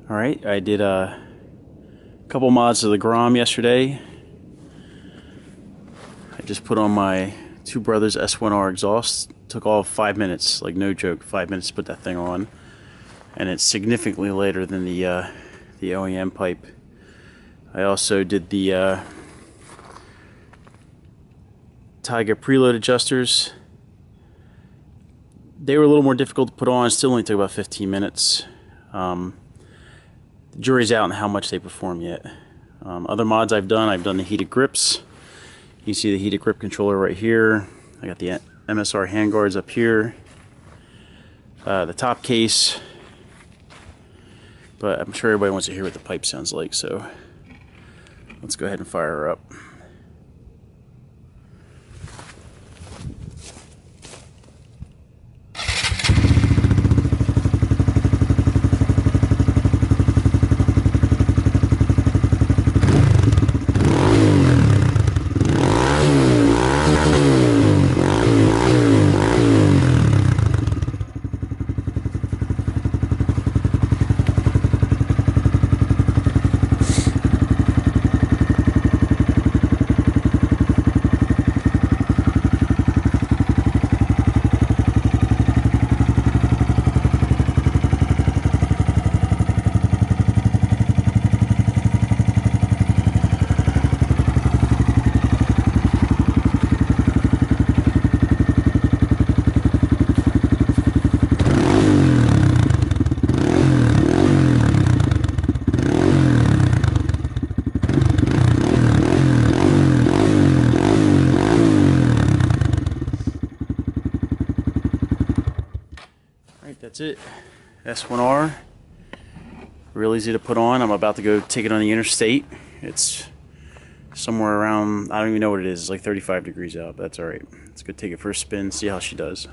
Alright, I did a couple mods of the Grom yesterday. I just put on my Two Brothers S1R exhaust. Took all 5 minutes, like no joke, 5 minutes to put that thing on. And it's significantly later than the OEM pipe. I also did the Tiger preload adjusters. They were a little more difficult to put on. It still only took about 15 minutes. The jury's out on how much they perform yet. Other mods I've done the heated grips. You see the heated grip controller right here. I got the MSR handguards up here. The top case. But I'm sure everybody wants to hear what the pipe sounds like, so let's go ahead and fire her up. That's it. S1R. Real easy to put on. I'm about to go take it on the interstate. It's somewhere around, I don't even know what it is. It's like 35 degrees out, but that's alright. Let's go take it for a spin, see how she does.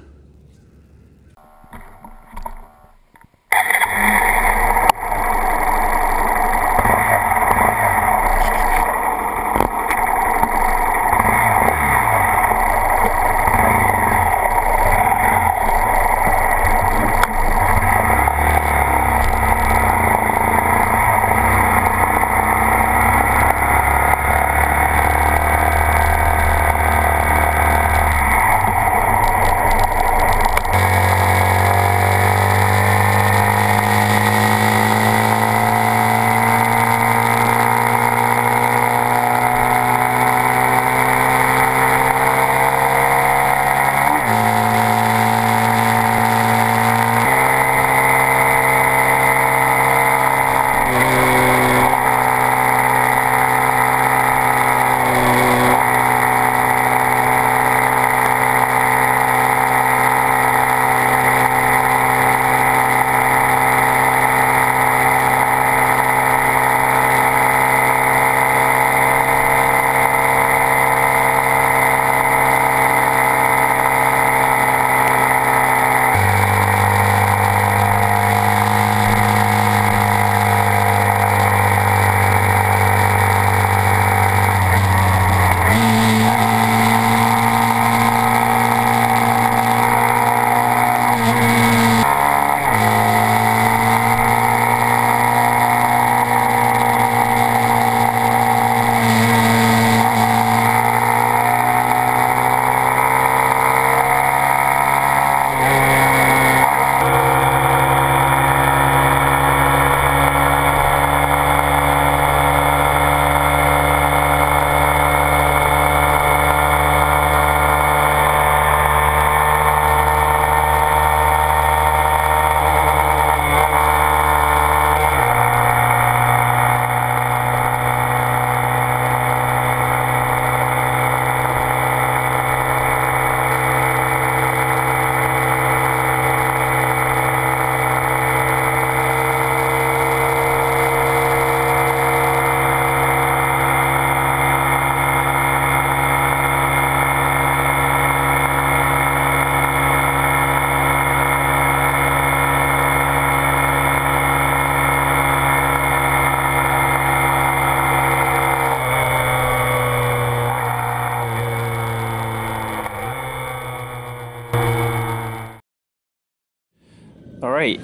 Alright,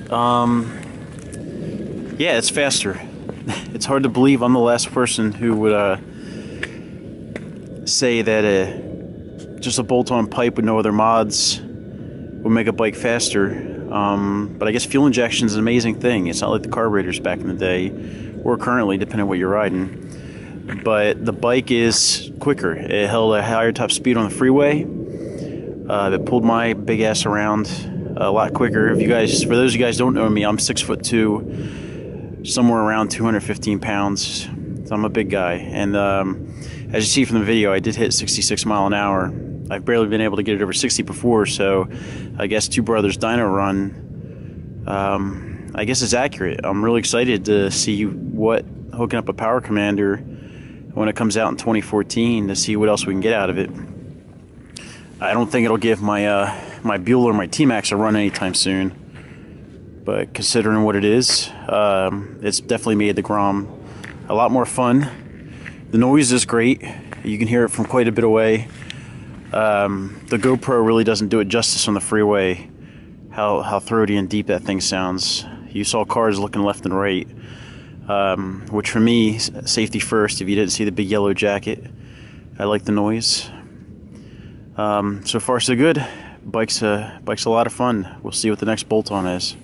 Yeah, it's faster. It's hard to believe I'm the last person who would say that just a bolt-on pipe with no other mods would make a bike faster. But I guess fuel injection is an amazing thing. It's not like the carburetors back in the day, or currently, depending on what you're riding. But the bike is quicker. It held a higher top speed on the freeway. It pulled my big ass around a lot quicker. For those of you guys who don't know me, I'm 6'2", somewhere around 215 pounds. So I'm a big guy. And as you see from the video, I did hit 66 mile an hour. I've barely been able to get it over 60 before, so I guess Two Brothers Dyno Run, I guess it's accurate. I'm really excited to see what hooking up a Power Commander when it comes out in 2014 to see what else we can get out of it. I don't think it'll give my my Buell or my T-Max a run anytime soon, but considering what it is, it's definitely made the Grom a lot more fun. The noise is great. You can hear it from quite a bit away. The GoPro really doesn't do it justice on the freeway, how throaty and deep that thing sounds. You saw cars looking left and right, which for me, safety first. If you didn't see the big yellow jacket, I like the noise. So far so good. Bike's a lot of fun. We'll see what the next bolt-on is.